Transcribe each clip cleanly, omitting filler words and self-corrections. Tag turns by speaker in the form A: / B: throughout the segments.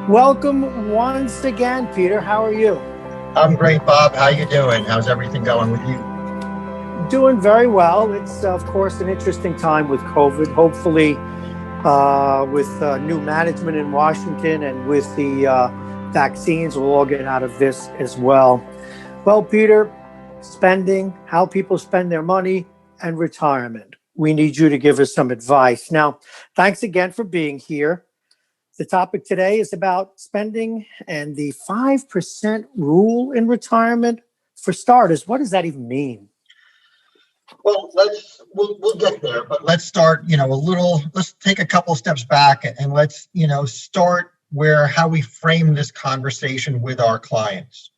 A: Welcome once again, Peter. How are you?
B: I'm great, Bob. How you doing? How's everything going with you?
A: Doing very well. It's, of course, an interesting time with COVID. Hopefully, with new management in Washington and with the vaccines, we'll all get out of this as well. Well, Peter, spending, how people spend their money, and retirement. We need you to give us some advice. Now, thanks again for being here. The topic today is about spending and the 5% rule in retirement. For starters, what does that even mean?
B: Well, we'll get there, but let's start, let's take a couple steps back and let's, start how we frame this conversation with our clients.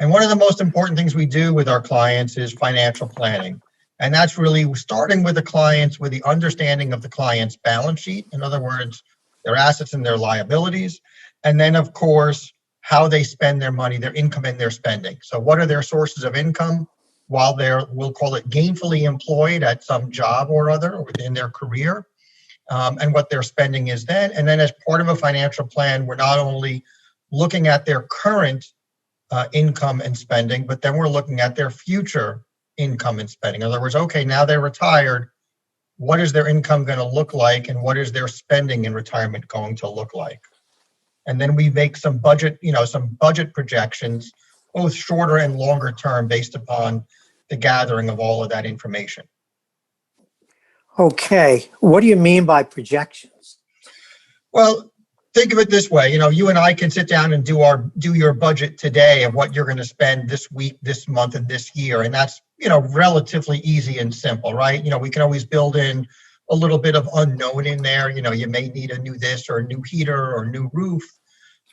B: And one of the most important things we do with our clients is financial planning. And that's really starting with the clients with the understanding of the client's balance sheet. In other words, their assets and their liabilities. And then, of course, how they spend their money, their income and their spending. So what are their sources of income while we'll call it gainfully employed at some job or other or within their career, and what their spending is then. And then as part of a financial plan, we're not only looking at their current income and spending, but then we're looking at their future income and spending. In other words, okay, now they're retired. What is their income going to look like, and what is their spending in retirement going to look like? And then we make some budget projections, both shorter and longer term, based upon the gathering of all of that information.
A: Okay, what do you mean by projections?
B: Well, think of it this way. You and I can sit down and do your budget today of what you're going to spend this week, this month, and this year, and that's relatively easy and simple, right? We can always build in a little bit of unknown in there. You may need a new this or a new heater or a new roof,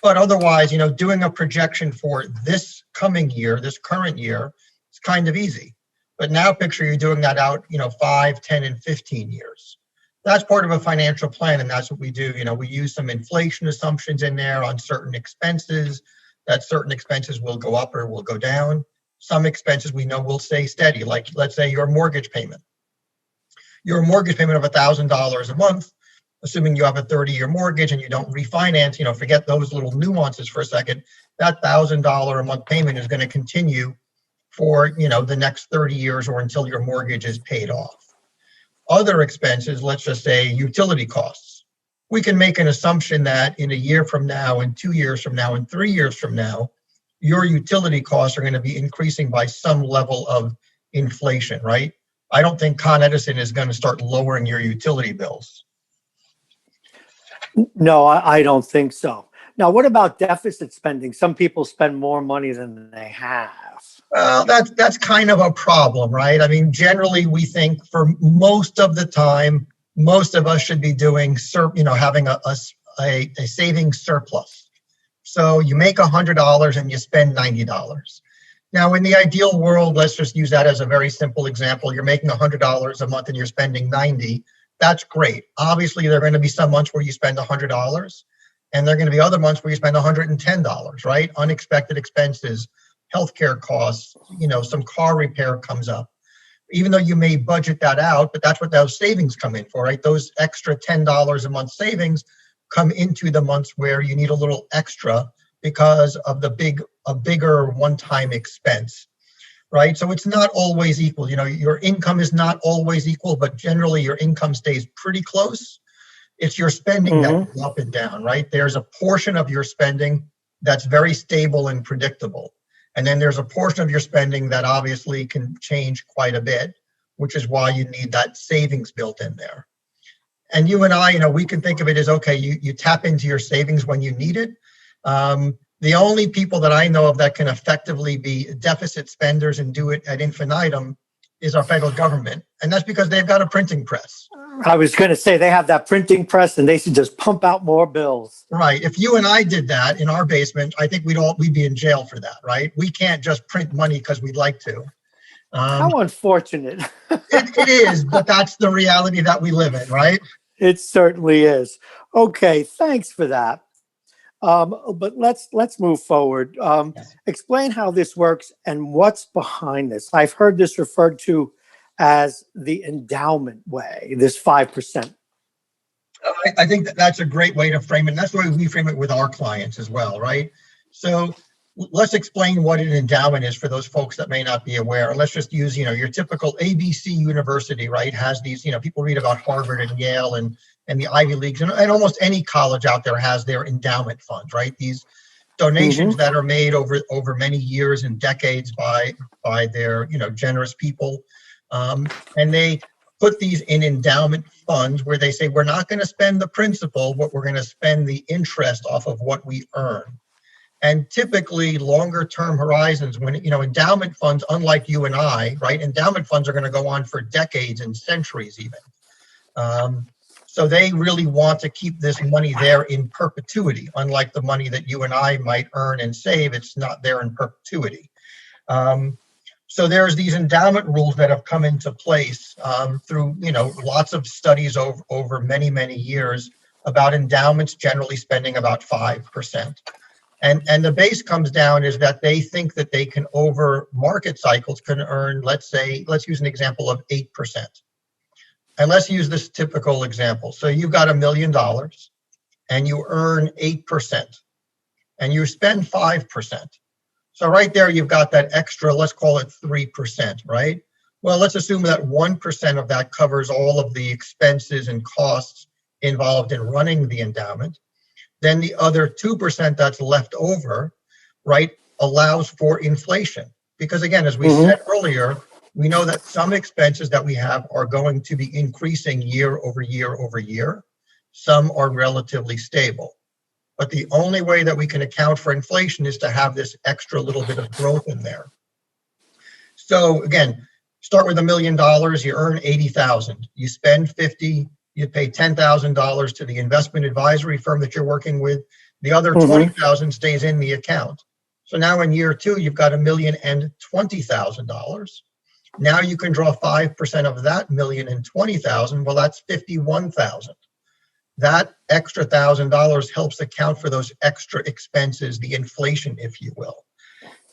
B: but otherwise, doing a projection for this coming year, this current year, is kind of easy. But now picture you're doing that out, 5, 10, and 15 years. That's part of a financial plan, and that's what we do. We use some inflation assumptions in there on certain expenses, that certain expenses will go up or will go down. Some expenses we know will stay steady, like let's say your mortgage payment. Your mortgage payment of $1,000 a month, assuming you have a 30-year mortgage and you don't refinance, forget those little nuances for a second, that $1,000 a month payment is going to continue for, the next 30 years or until your mortgage is paid off. Other expenses, let's just say utility costs. We can make an assumption that in a year from now, and 2 years from now, and 3 years from now, your utility costs are going to be increasing by some level of inflation, right? I don't think Con Edison is going to start lowering your utility bills.
A: No, I don't think so. Now, what about deficit spending? Some people spend more money than they have.
B: Well, that's kind of a problem, right? I mean, generally, we think for most of the time, most of us should be doing, having a savings surplus. So you make $100 and you spend $90. Now, in the ideal world, let's just use that as a very simple example. You're making $100 a month and you're spending $90. That's great. Obviously, there are going to be some months where you spend $100, and there are going to be other months where you spend $110, right? Unexpected expenses, healthcare costs, some car repair comes up. Even though you may budget that out, but that's what those savings come in for, right? Those extra $10 a month savings come into the months where you need a little extra because of a bigger one-time expense, right? So it's not always equal. Your income is not always equal, but generally your income stays pretty close. It's your spending that goes up and down, right? There's a portion of your spending that's very stable and predictable. And then there's a portion of your spending that obviously can change quite a bit, which is why you need that savings built in there. And you and I, we can think of it as, okay, you tap into your savings when you need it. The only people that I know of that can effectively be deficit spenders and do it ad infinitum is our federal government. And that's because they've got a printing press.
A: I was going to say they have that printing press and they should just pump out more bills.
B: Right. If you and I did that in our basement, I think we'd be in jail for that, right? We can't just print money because we'd like to.
A: How unfortunate.
B: It is, but that's the reality that we live in, right?
A: It certainly is. Okay, thanks for that. But let's move forward. Explain how this works and what's behind this. I've heard this referred to as the endowment way, this 5%.
B: I think that's a great way to frame it. And that's the way we frame it with our clients as well, right? So let's explain what an endowment is for those folks that may not be aware. Let's just use, your typical ABC university, right? Has these, people read about Harvard and Yale and the Ivy Leagues, and almost any college out there has their endowment funds, right? These donations that are made over many years and decades by their, generous people. And they put these in endowment funds where they say, we're not going to spend the principal, but we're going to spend the interest off of what we earn. And typically longer term horizons when, endowment funds, unlike you and I, right? Endowment funds are going to go on for decades and centuries even. So they really want to keep this money there in perpetuity, unlike the money that you and I might earn and save. It's not there in perpetuity. So there's these endowment rules that have come into place through, lots of studies over many, many years about endowments generally spending about 5%. And the base comes down is that they think that they can, over market cycles, can earn, let's use an example of 8%. And let's use this typical example. So you've got $1 million and you earn 8% and you spend 5%. So right there, you've got that extra, let's call it 3%, right? Well, let's assume that 1% of that covers all of the expenses and costs involved in running the endowment. Then the other 2% that's left over, right, allows for inflation. Because again, as we said earlier, we know that some expenses that we have are going to be increasing year over year over year. Some are relatively stable. But the only way that we can account for inflation is to have this extra little bit of growth in there. So again, start with $1 million, you earn 80,000, you spend 50, you pay $10,000 to the investment advisory firm that you're working with. The other 20,000 stays in the account. So now in year 2, you've got $1,020,000. Now you can draw 5% of that $1,020,000. Well, that's 51,000. That extra $1,000 helps account for those extra expenses, the inflation, if you will.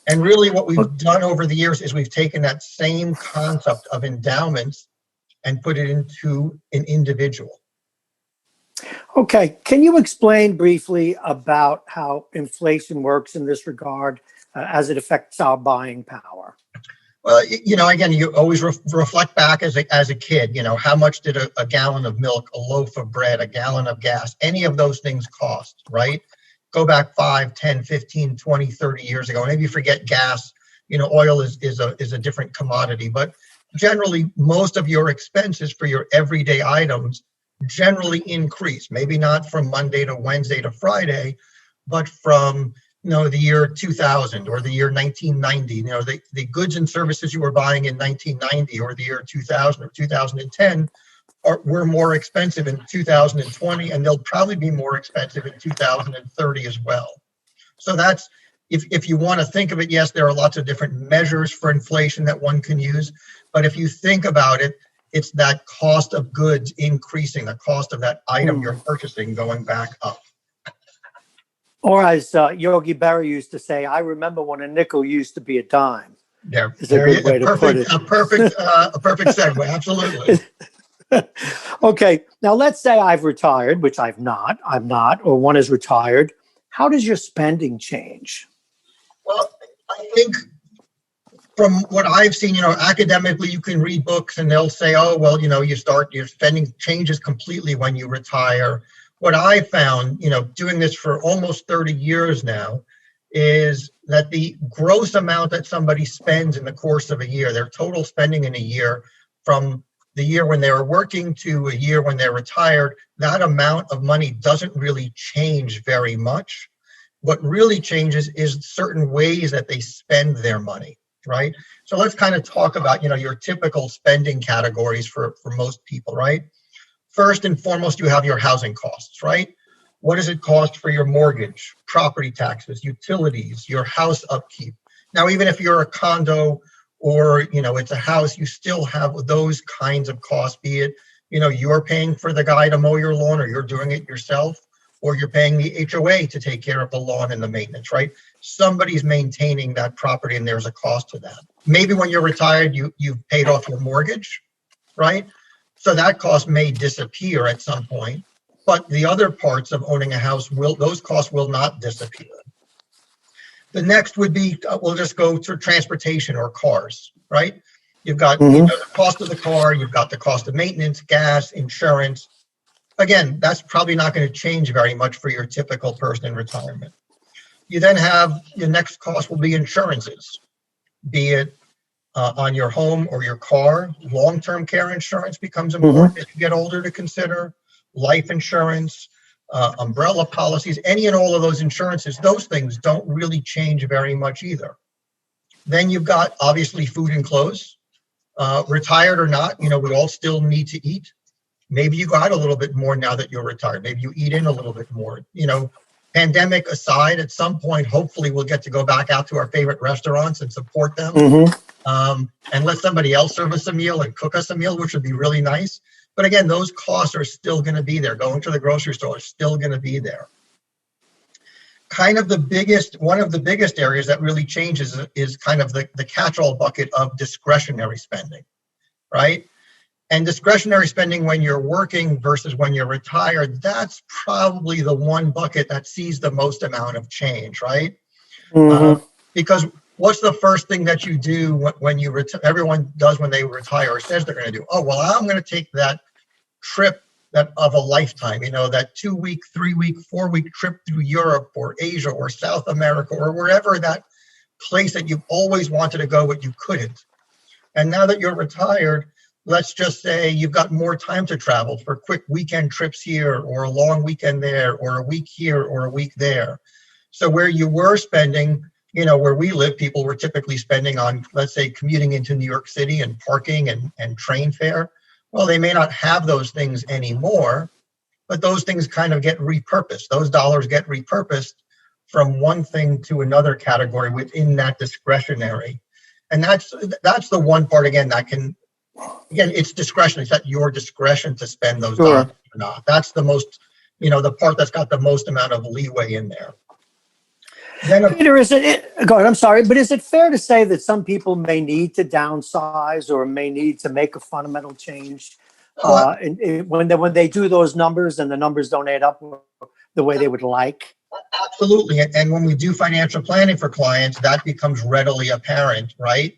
B: And really what we've done over the years is we've taken that same concept of endowments and put it into an individual.
A: Okay, can you explain briefly about how inflation works in this regard as it affects our buying power?
B: Well, again, you always reflect back as a kid, how much did a gallon of milk, a loaf of bread, a gallon of gas, any of those things cost, right? Go back 5, 10, 15, 20, 30 years ago. Maybe you forget gas, oil is a different commodity, but generally most of your expenses for your everyday items generally increase, maybe not from Monday to Wednesday to Friday, but from the year 2000 or the year 1990, the goods and services you were buying in 1990 or the year 2000 or 2010 were more expensive in 2020, and they'll probably be more expensive in 2030 as well. So that's, if you want to think of it, yes, there are lots of different measures for inflation that one can use, but if you think about it, it's that cost of goods increasing, the cost of that item you're purchasing going back up.
A: Or as Yogi Berra used to say, I remember when a nickel used to be a dime.
B: There,
A: is a good way to put it.
B: A perfect segue, absolutely.
A: Okay, now let's say I've retired, which I'm not, or one is retired. How does your spending change?
B: Well, I think from what I've seen, academically, you can read books and they'll say, oh, well, your spending changes completely when you retire. What I found, doing this for almost 30 years now, is that the gross amount that somebody spends in the course of a year, their total spending in a year, from the year when they were working to a year when they're retired, that amount of money doesn't really change very much. What really changes is certain ways that they spend their money, right? So let's kind of talk about, your typical spending categories for most people, right? First and foremost, you have your housing costs, right? What does it cost for your mortgage, property taxes, utilities, your house upkeep? Now, even if you're a condo or, it's a house, you still have those kinds of costs, be it, you're paying for the guy to mow your lawn or you're doing it yourself, or you're paying the HOA to take care of the lawn and the maintenance, right? Somebody's maintaining that property and there's a cost to that. Maybe when you're retired, you've paid off your mortgage, right? So that cost may disappear at some point. but the other parts of owning a house those costs will not disappear. The next would be, we'll just go to transportation or cars, right? You've got the cost of the car, you've got the cost of maintenance, gas, insurance. Again, that's probably not going to change very much for your typical person in retirement. You then have your next cost will be insurances, be it on your home or your car. Long-term care insurance becomes important as you get older to consider. Life insurance, umbrella policies, any and all of those insurances, those things don't really change very much either. Then you've got obviously food and clothes. Retired or not, we all still need to eat. Maybe you got a little bit more now that you're retired. Maybe you eat in a little bit more. Pandemic aside, at some point, hopefully we'll get to go back out to our favorite restaurants and support them. And let somebody else serve us a meal and cook us a meal, which would be really nice. But again, those costs are still going to be there. Going to the grocery store is still going to be there. Kind of one of the biggest areas that really changes is kind of the catch-all bucket of discretionary spending, right? And discretionary spending when you're working versus when you're retired, that's probably the one bucket that sees the most amount of change, right? Because what's the first thing that you do when you everyone does when they retire or says they're going to do? Oh, well, I'm going to take that trip of a lifetime, that 2-week, 3-week, 4-week trip through Europe or Asia or South America or wherever, that place that you've always wanted to go, but you couldn't. And now that you're retired, let's just say you've got more time to travel for quick weekend trips here or a long weekend there or a week here or a week there. So where you were spending, where we live, people were typically spending on, let's say, commuting into New York City and parking and train fare. Well, they may not have those things anymore, but those things kind of get repurposed. Those dollars get repurposed from one thing to another category within that discretionary. And that's the one part, again, it's discretion. It's at your discretion to spend those dollars or not. That's the most, the part that's got the most amount of leeway in there.
A: Peter, go ahead, I'm sorry, but is it fair to say that some people may need to downsize or may need to make a fundamental change when they do those numbers and the numbers don't add up the way they would like?
B: Absolutely. And when we do financial planning for clients, that becomes readily apparent, right?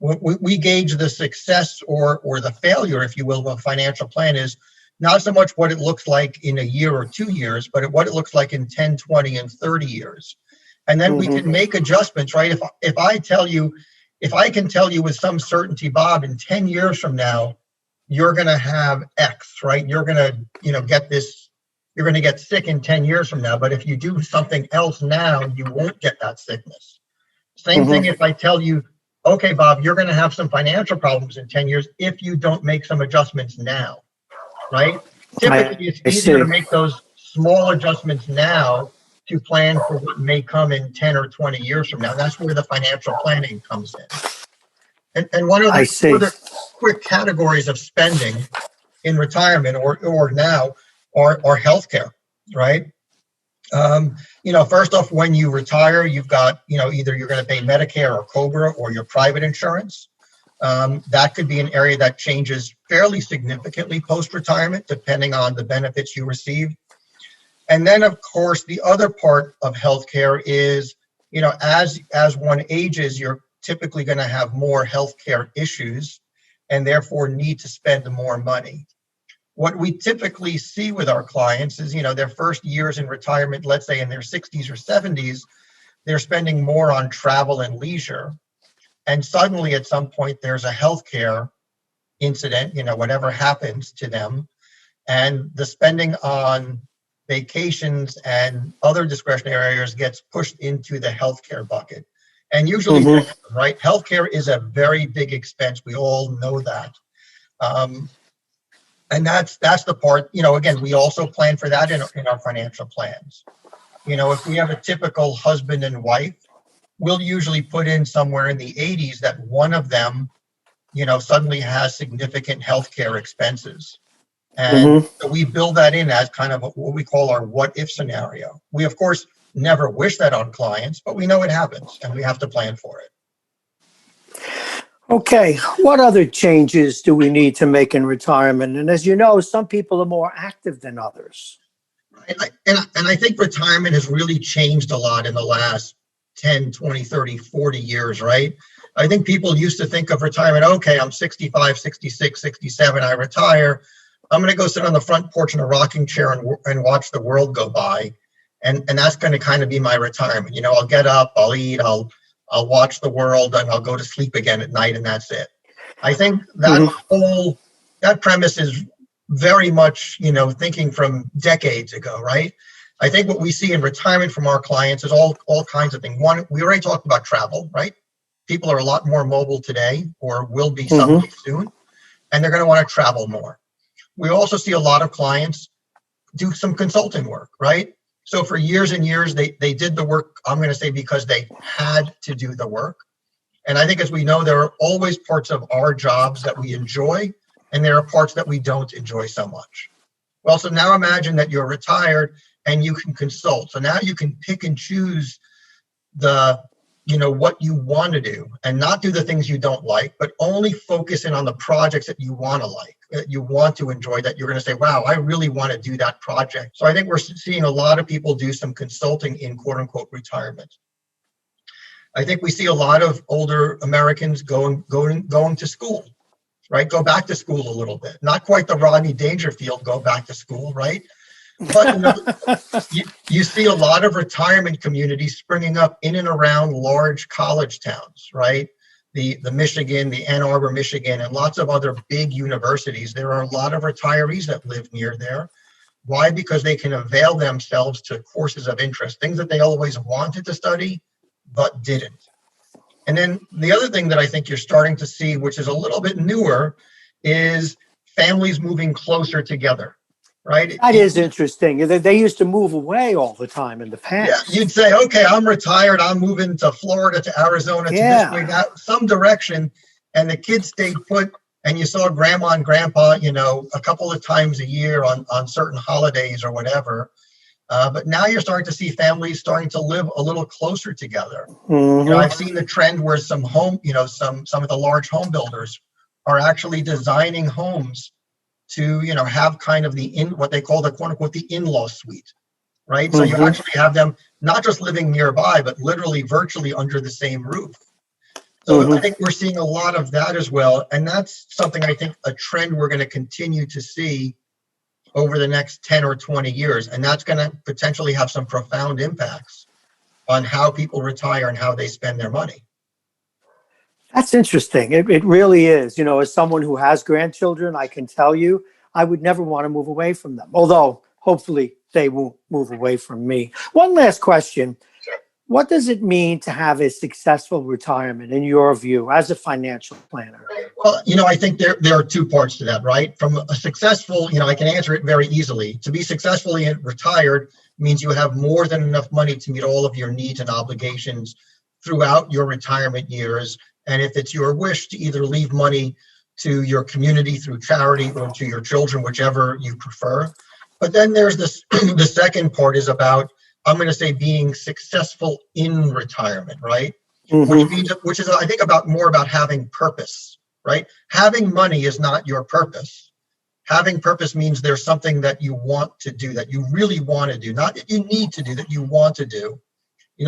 B: We gauge the success or the failure, if you will, of a financial plan is not so much what it looks like in a year or 2 years, but what it looks like in 10, 20, and 30 years. And then we can make adjustments, right? If I can tell you with some certainty, Bob, in 10 years from now, you're going to have X, right? You're going to, get this, you're going to get sick in 10 years from now. But if you do something else now, you won't get that sickness. Same thing if I tell you, okay, Bob, you're going to have some financial problems in 10 years if you don't make some adjustments now, right? Typically, it's easier to make those small adjustments now to plan for what may come in 10 or 20 years from now. That's where the financial planning comes in. And one of the other quick categories of spending in retirement or now are healthcare, right? First off, when you retire, you've got, either you're going to pay Medicare or COBRA or your private insurance. That could be an area that changes fairly significantly post-retirement, depending on the benefits you receive. And then, of course, the other part of healthcare is, as one ages, you're typically going to have more healthcare issues and therefore need to spend more money. What we typically see with our clients is, their first years in retirement, let's say in their 60s or 70s, they're spending more on travel and leisure. And suddenly at some point, there's a healthcare incident, whatever happens to them. And the spending on vacations and other discretionary areas gets pushed into the healthcare bucket. And usually, right, healthcare is a very big expense. We all know that. And that's the part, again, we also plan for that in our financial plans. If we have a typical husband and wife, we'll usually put in somewhere in the 80s that one of them, suddenly has significant healthcare expenses. And so we build that in as kind of what we call our what if scenario. We, of course, never wish that on clients, but we know it happens and we have to plan for it.
A: Okay, what other changes do we need to make in retirement? And as you know, some people are more active than others.
B: And I think retirement has really changed a lot in the last 10, 20, 30, 40 years, right? I think people used to think of retirement, okay, I'm 65, 66, 67, I retire. I'm going to go sit on the front porch in a rocking chair and watch the world go by. And that's going to kind of be my retirement. You know, I'll get up, I'll eat, I'll watch the world, and I'll go to sleep again at night, and that's it. I think that that premise is very much, you know, thinking from decades ago, right? I think what we see in retirement from our clients is all kinds of things. One, we already talked about travel, right? People are a lot more mobile today, or will be someday soon, and they're going to want to travel more. We also see a lot of clients do some consulting work, right? So for years and years, they did the work, I'm going to say, because they had to do the work. And I think, as we know, there are always parts of our jobs that we enjoy, and there are parts that we don't enjoy so much. Well, so now imagine that you're retired and you can consult. So now you can pick and choose what you want to do, and not do the things you don't like, but only focus in on the projects that you want to like, that you want to enjoy, that you're going to say, wow, I really want to do that project. So I think we're seeing a lot of people do some consulting in quote unquote retirement. I think we see a lot of older Americans going to school, right? Go back to school a little bit. Not quite the Rodney Dangerfield go back to school, right? But you see a lot of retirement communities springing up in and around large college towns, right? The Michigan, the Ann Arbor, Michigan, and lots of other big universities. There are a lot of retirees that live near there. Why? Because they can avail themselves to courses of interest, things that they always wanted to study, but didn't. And then the other thing that I think you're starting to see, which is a little bit newer, is families moving closer together. Right?
A: That is interesting. They used to move away all the time in the past.
B: Yeah, you'd say, okay, I'm retired. I'm moving to Florida, to Arizona, to this way, that, some direction. And the kids stayed put. And you saw grandma and grandpa, a couple of times a year on certain holidays or whatever. But now you're starting to see families starting to live a little closer together. I've seen the trend where some of the large home builders are actually designing homes to have kind of what they call the quote unquote the in-law suite, right? So you actually have them not just living nearby, but literally virtually under the same roof. So I think we're seeing a lot of that as well, and that's something, I think, a trend we're going to continue to see over the next 10 or 20 years, and that's going to potentially have some profound impacts on how people retire and how they spend their money.
A: That's interesting. It really is. As someone who has grandchildren, I can tell you, I would never want to move away from them. Although, hopefully, they won't move away from me. One last question.
B: Sure.
A: What does it mean to have a successful retirement, in your view, as a financial planner?
B: Well, I think there are two parts to that, right? From a successful, I can answer it very easily. To be successfully retired means you have more than enough money to meet all of your needs and obligations throughout your retirement years. And if it's your wish to either leave money to your community through charity or to your children, whichever you prefer. But then there's this, the second part is about, I'm going to say, being successful in retirement, right? Which is, I think, more about having purpose, right? Having money is not your purpose. Having purpose means there's something that you want to do, that you really want to do, not that you need to do, that you want to do.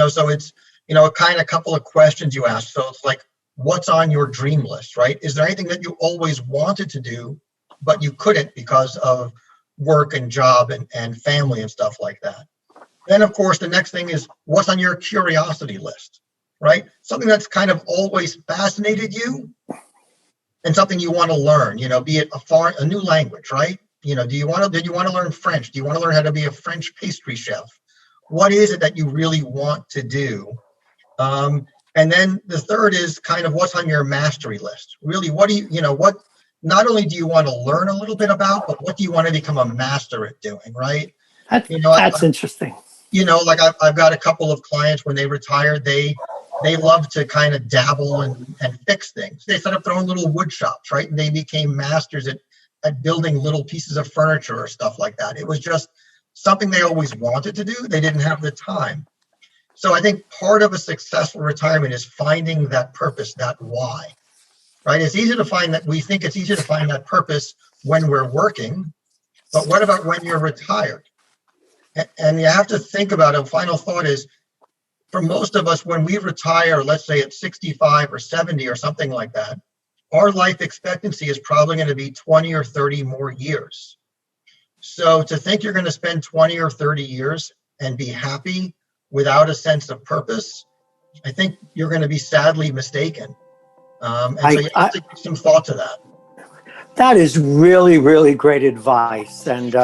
B: So it's, a couple of questions you ask. So it's like, what's on your dream list, right? Is there anything that you always wanted to do, but you couldn't because of work and job and family and stuff like that? Then, of course, the next thing is, what's on your curiosity list, right? Something that's kind of always fascinated you and something you want to learn, be it a new language, right? Did you want to learn French? Do you want to learn how to be a French pastry chef? What is it that you really want to do? And then the third is kind of what's on your mastery list. Really, what do what not only do you want to learn a little bit about, but what do you want to become a master at doing, right?
A: That's interesting.
B: Like I've got a couple of clients, when they retired, they love to kind of dabble and fix things. They set up their own little wood shops, right? And they became masters at building little pieces of furniture or stuff like that. It was just something they always wanted to do. They didn't have the time. So I think part of a successful retirement is finding that purpose, that why, right? It's easy to find that. We think it's easy to find that purpose when we're working, but what about when you're retired? And you have to think about it. Final thought is, for most of us, when we retire, let's say at 65 or 70 or something like that, our life expectancy is probably going to be 20 or 30 more years. So to think you're going to spend 20 or 30 years and be happy without a sense of purpose, I think you're going to be sadly mistaken. So you have to give some thought to that.
A: That is really, really great advice. And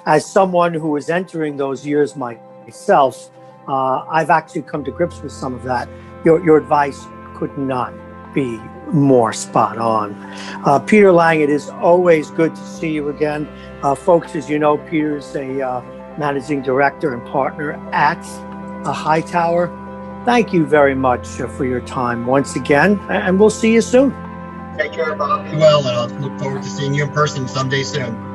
A: as someone who is entering those years myself, I've actually come to grips with some of that. Your advice could not be more spot on. Peter Lang, it is always good to see you again. Folks, as you know, Peter's a managing director and partner at Hightower. Thank you very much for your time once again, and we'll see you soon.
B: Take care, Bob. Be well, and I'll look forward to seeing you in person someday soon.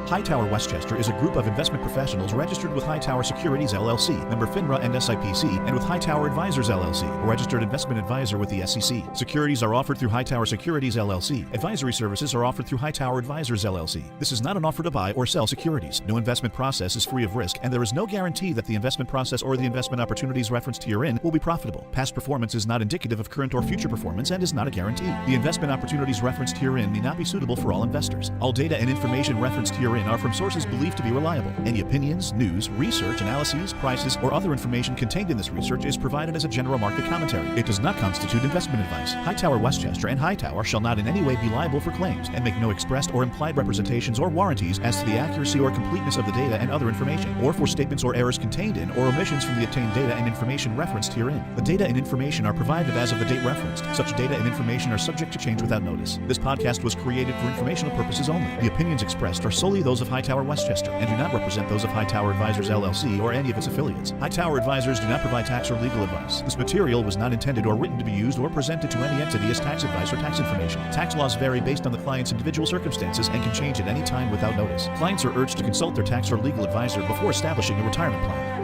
C: Hightower Westchester is a group of investment professionals registered with Hightower Securities LLC, member FINRA and SIPC, and with Hightower Advisors LLC, a registered investment advisor with the SEC. Securities are offered through Hightower Securities LLC. Advisory services are offered through Hightower Advisors LLC. This is not an offer to buy or sell securities. No investment process is free of risk, and there is no guarantee that the investment process or the investment opportunities referenced herein will be profitable. Past performance is not indicative of current or future performance and is not a guarantee. The investment opportunities referenced herein may not be suitable for all investors. All data and information referenced herein are from sources believed to be reliable. Any opinions, news, research, analyses, prices, or other information contained in this research is provided as a general market commentary. It does not constitute investment advice. Hightower Westchester and Hightower shall not in any way be liable for claims and make no expressed or implied representations or warranties as to the accuracy or completeness of the data and other information, or for statements or errors contained in or omissions from the obtained data and information referenced herein. The data and information are provided as of the date referenced. Such data and information are subject to change without notice. This podcast was created for informational purposes only. The opinions expressed are solely those of Hightower Westchester and do not represent those of Hightower Advisors LLC or any of its affiliates. Hightower Advisors do not provide tax or legal advice. This material was not intended or written to be used or presented to any entity as tax advice or tax information. Tax laws vary based on the client's individual circumstances and can change at any time without notice. Clients are urged to consult their tax or legal advisor before establishing a retirement plan.